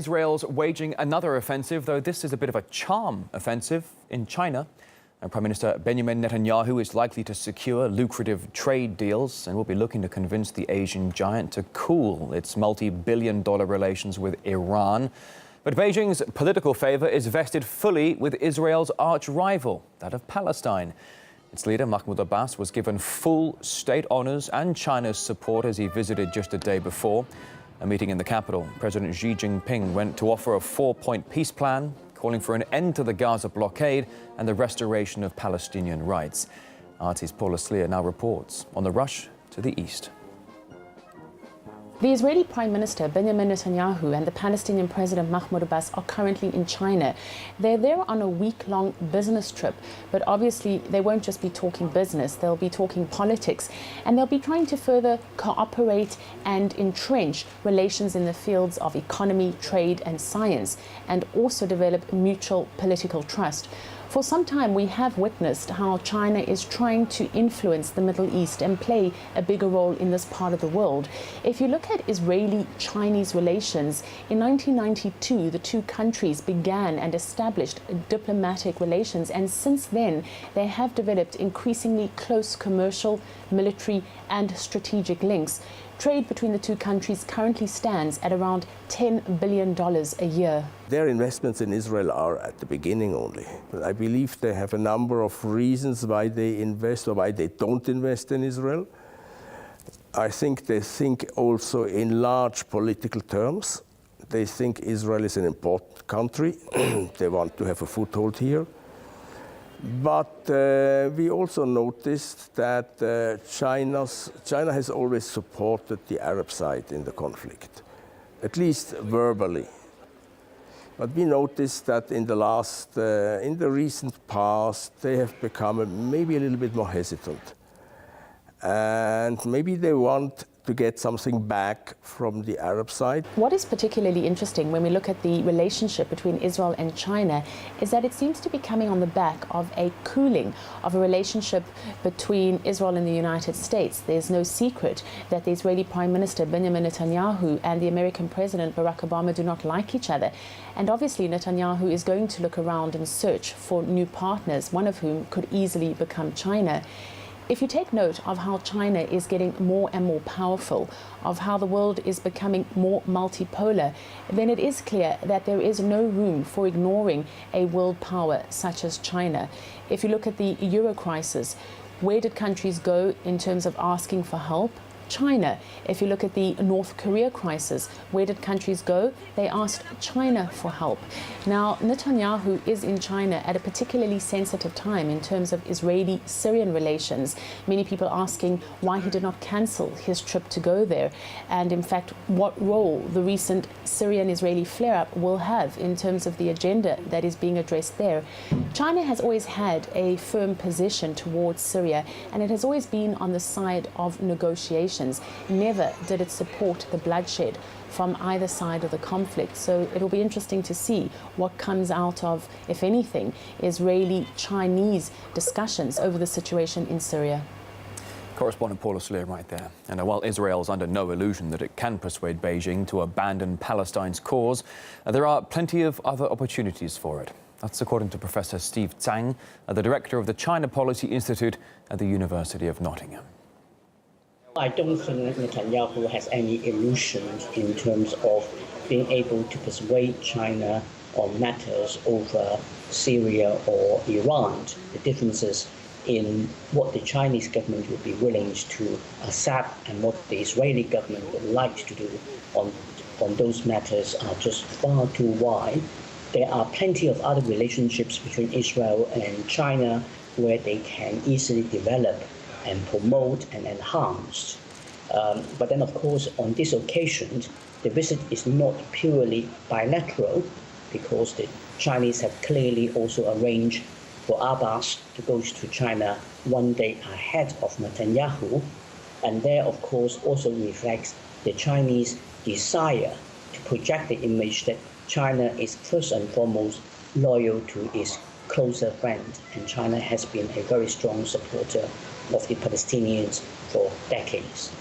Israel's waging another offensive, though this is a bit of a charm offensive in China. And Prime Minister Benjamin Netanyahu is likely to secure lucrative trade deals and will be looking to convince the Asian giant to cool its multi-billion-dollar relations with Iran. But Beijing's political favour is vested fully with Israel's arch-rival, that of Palestine. Its leader, Mahmoud Abbas, was given full state honours and China's support as he visited just a day before. A meeting in the capital, President Xi Jinping went to offer a four-point peace plan, calling for an end to the Gaza blockade and the restoration of Palestinian rights. RT's Paula Sleer now reports on the rush to the east. The Israeli Prime Minister Benjamin Netanyahu and the Palestinian President Mahmoud Abbas are currently in China. They're there on a week-long business trip, but obviously they won't just be talking business, they'll be talking politics, and they'll be trying to further cooperate and entrench relations in the fields of economy, trade and science, and also develop mutual political trust. For some time, we have witnessed how China is trying to influence the Middle East and play a bigger role in this part of the world. If you look at Israeli-Chinese relations, in 1992, the two countries began and established diplomatic relations, and since then, they have developed increasingly close commercial, military, and strategic links. Trade between the two countries currently stands at around $10 billion a year. Their investments in Israel are at the beginning only. I believe they have a number of reasons why they invest or why they don't invest in Israel. I think they think also in large political terms. They think Israel is an important country. They want to have a foothold here. But we also noticed that China has always supported the Arab side in the conflict, at least verbally. But we noticed that in the recent past, they have become maybe a little bit more hesitant. And maybe they want to get something back from the Arab side. What is particularly interesting when we look at the relationship between Israel and China is that it seems to be coming on the back of a cooling of a relationship between Israel and the United States. There's no secret that the Israeli Prime Minister Benjamin Netanyahu and the American President Barack Obama do not like each other. And obviously Netanyahu is going to look around and search for new partners, one of whom could easily become China. If you take note of how China is getting more and more powerful, of how the world is becoming more multipolar, then it is clear that there is no room for ignoring a world power such as China. If you look at the Euro crisis, where did countries go in terms of asking for help? China. If you look at the North Korea crisis, where did countries go? They asked China for help. Now, Netanyahu is in China at a particularly sensitive time in terms of Israeli-Syrian relations. Many people asking why he did not cancel his trip to go there, and in fact, what role the recent Syrian-Israeli flare-up will have in terms of the agenda that is being addressed there. China has always had a firm position towards Syria, and it has always been on the side of negotiation. Never did it support the bloodshed from either side of the conflict. So it will be interesting to see what comes out of, if anything, Israeli-Chinese discussions over the situation in Syria. Correspondent Paula Sleer right there. And while Israel is under no illusion that it can persuade Beijing to abandon Palestine's cause, there are plenty of other opportunities for it. That's according to Professor Steve Zhang, the director of the China Policy Institute at the University of Nottingham. I don't think Netanyahu has any illusions in terms of being able to persuade China on matters over Syria or Iran. The differences in what the Chinese government would be willing to accept and what the Israeli government would like to do on those matters are just far too wide. There are plenty of other relationships between Israel and China where they can easily develop and promote and enhance. But then, of course, on this occasion, the visit is not purely bilateral because the Chinese have clearly also arranged for Abbas to go to China one day ahead of Netanyahu. And there, of course, also reflects the Chinese desire to project the image that China is first and foremost loyal to its closer friend, and China has been a very strong supporter of the Palestinians for decades.